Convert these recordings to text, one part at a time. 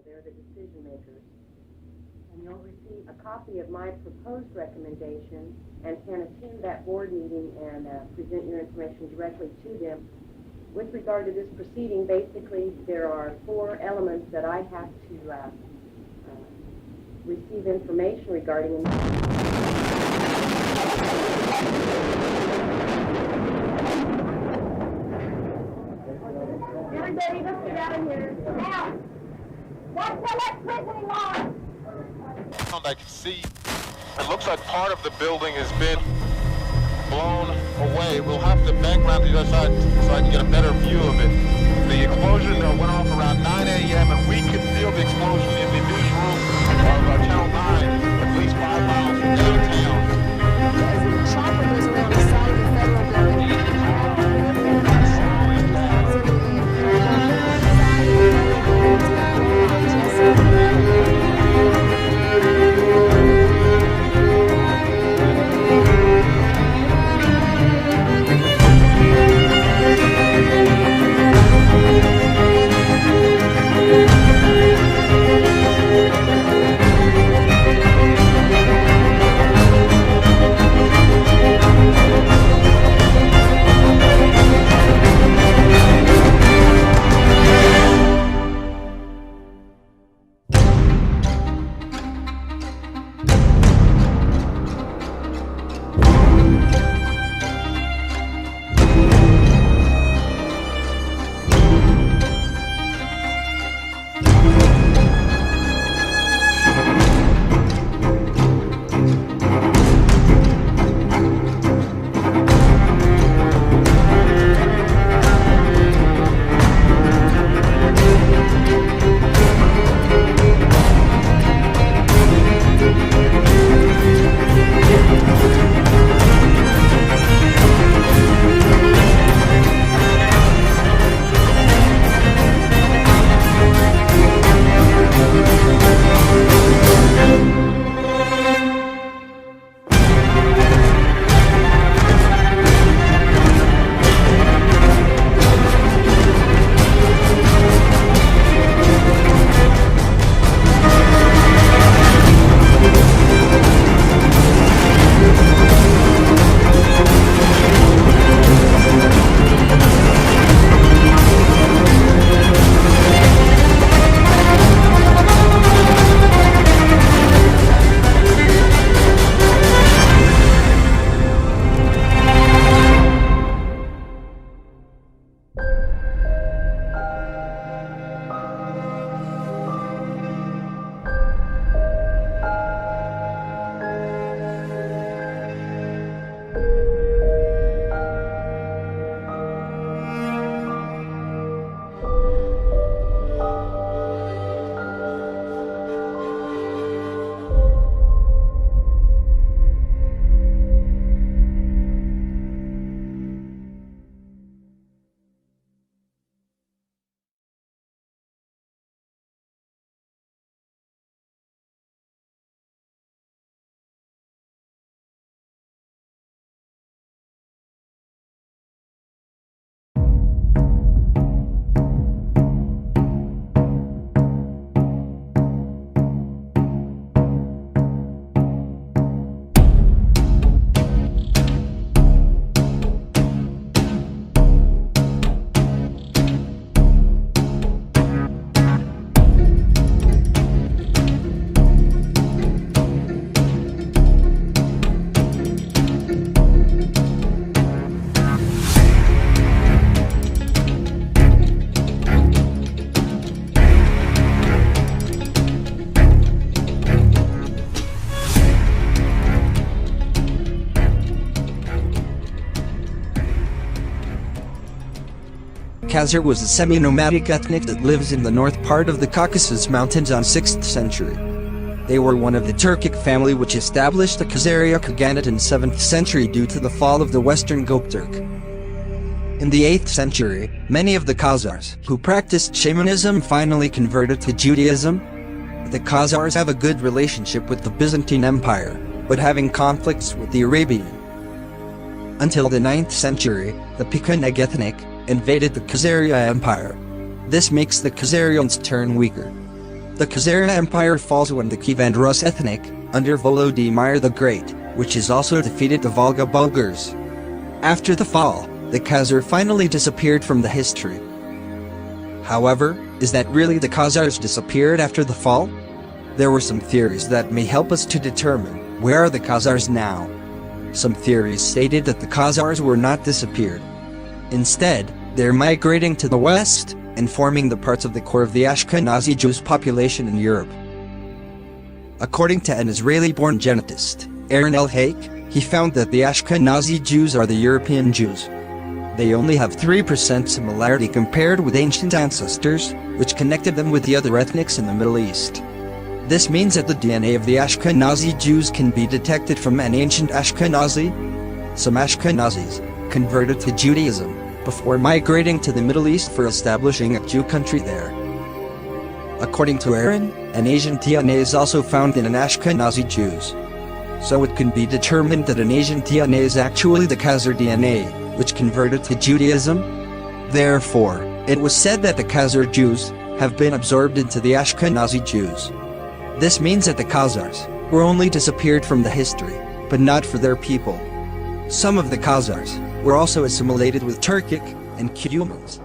they're the decision makers. And you'll receive a copy of my proposed recommendation and can attend that board meeting and present your information directly to them. With regard to this proceeding, basically there are 4 elements that I have to receive information regarding. Everybody, let's get out of here. Now, what's the electricity line? I can see it looks like part of the building has been blown away. We'll have to back around to the other side so I can get a better view of it. The explosion went off around 9 a.m. and we could feel the explosion in the newsroom of Channel 9, at least 5 miles from downtown. As the chopper goes around the side of the federal building. Khazar was a semi-nomadic ethnic that lives in the north part of the Caucasus Mountains on 6th century. They were one of the Turkic family which established the Khazaria Khaganate in 7th century due to the fall of the Western Göktürk. In the 8th century, many of the Khazars who practiced shamanism finally converted to Judaism. The Khazars have a good relationship with the Byzantine Empire, but having conflicts with the Arabian. Until the 9th century, the Pekineg ethnic invaded the Khazaria Empire. This makes the Khazarians turn weaker. The Khazar Empire falls when the Kievan Rus ethnic, under Volodymyr the Great, which has also defeated the Volga Bulgars. After the fall, the Khazar finally disappeared from the history. However, is that really the Khazars disappeared after the fall? There were some theories that may help us to determine where are the Khazars now. Some theories stated that the Khazars were not disappeared. Instead, they're migrating to the west and forming the parts of the core of the Ashkenazi Jews population in Europe. According to an Israeli-born genetist, Aaron L. Hake, he found that the Ashkenazi Jews are the European Jews. They only have 3% similarity compared with ancient ancestors, which connected them with the other ethnics in the Middle East. This means that the DNA of the Ashkenazi Jews can be detected from an ancient Ashkenazi. Some Ashkenazis converted to Judaism before migrating to the Middle East for establishing a Jew country there. According to Aaron, an Asian DNA is also found in an Ashkenazi Jews. So it can be determined that an Asian DNA is actually the Khazar DNA, which converted to Judaism. Therefore, it was said that the Khazar Jews have been absorbed into the Ashkenazi Jews. This means that the Khazars were only disappeared from the history, but not for their people. Some of the Khazars were also assimilated with Turkic and Cumans.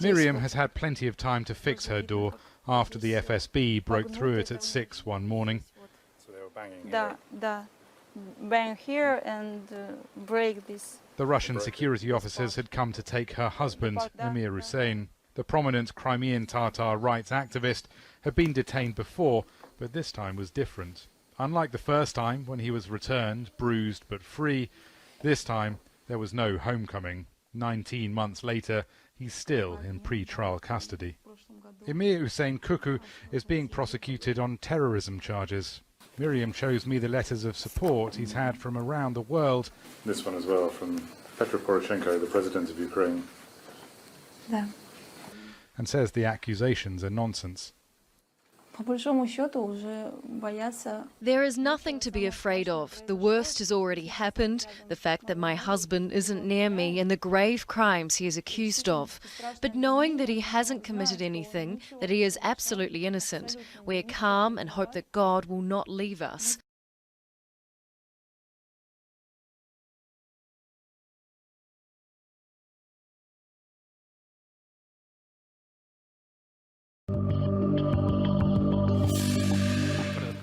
Miriam has had plenty of time to fix her door after the FSB broke through it at 6 one morning. So they were bang here and break this. The Russian security officers had come to take her husband, Emir Hussein. The prominent Crimean Tatar rights activist had been detained before, but this time was different. Unlike the first time, when he was returned, bruised but free, this time there was no homecoming. 19 months later, he's still in pre-trial custody. Emir Hussein Kuku is being prosecuted on terrorism charges. Miriam shows me the letters of support he's had from around the world. This one as well, from Petro Poroshenko, the president of Ukraine. And says the accusations are nonsense. There is nothing to be afraid of. The worst has already happened, the fact that my husband isn't near me and the grave crimes he is accused of. But knowing that he hasn't committed anything, that he is absolutely innocent, we're calm and hope that God will not leave us.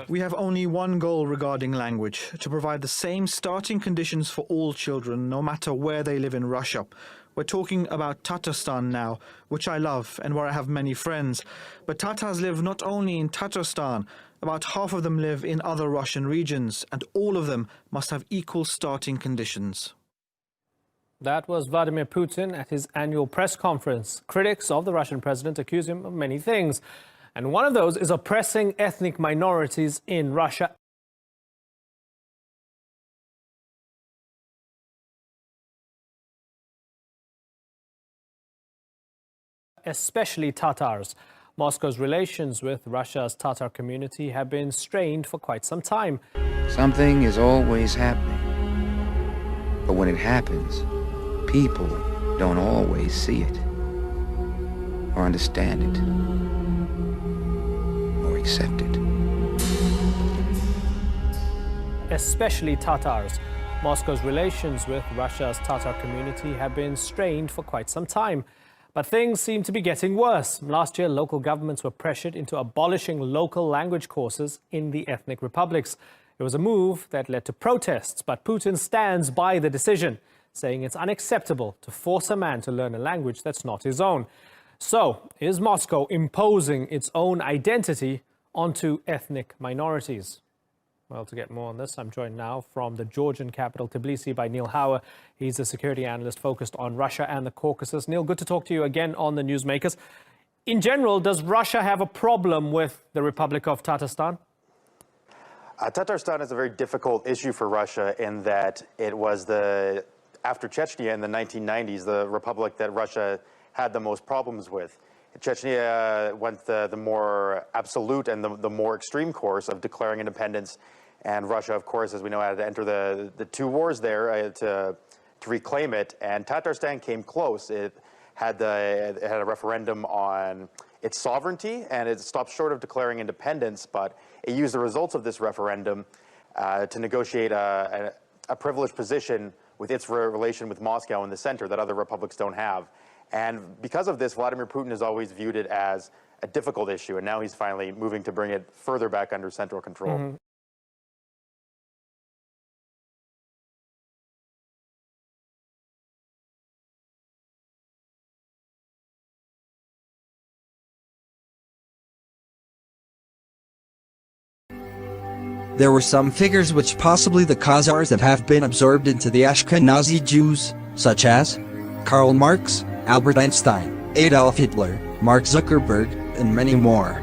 We have only one goal regarding language, to provide the same starting conditions for all children, no matter where they live in Russia. We're talking about Tatarstan now, which I love and where I have many friends. But Tatars live not only in Tatarstan, about half of them live in other Russian regions, and all of them must have equal starting conditions. That was Vladimir Putin at his annual press conference. Critics of the Russian president accuse him of many things. And one of those is oppressing ethnic minorities in Russia. especially Tatars. Moscow's relations with Russia's Tatar community have been strained for quite some time. Something is always happening. But when it happens, people don't always see it, or understand it, or accept it. Especially Tatars. Moscow's relations with Russia's Tatar community have been strained for quite some time. But things seem to be getting worse. Last year, local governments were pressured into abolishing local language courses in the ethnic republics. It was a move that led to protests, but Putin stands by the decision, saying it's unacceptable to force a man to learn a language that's not his own. So, is Moscow imposing its own identity onto ethnic minorities? Well, to get more on this, I'm joined now from the Georgian capital, Tbilisi, by Neil Hauer. He's a security analyst focused on Russia and the Caucasus. Neil, good to talk to you again on the Newsmakers. In general, does Russia have a problem with the Republic of Tatarstan? Tatarstan is a very difficult issue for Russia in that it was after Chechnya in the 1990s, the republic that Russia had the most problems with. Chechnya went the more absolute and the more extreme course of declaring independence. And Russia, of course, as we know, had to enter the two wars there to reclaim it. And Tatarstan came close. It had a referendum on its sovereignty, and it stopped short of declaring independence, but it used the results of this referendum to negotiate a privileged position with its relation with Moscow in the center that other republics don't have. And because of this, Vladimir Putin has always viewed it as a difficult issue, and now he's finally moving to bring it further back under central control. Mm-hmm. There were some figures which possibly the Khazars that have been absorbed into the Ashkenazi Jews, such as Karl Marx, Albert Einstein, Adolf Hitler, Mark Zuckerberg, and many more.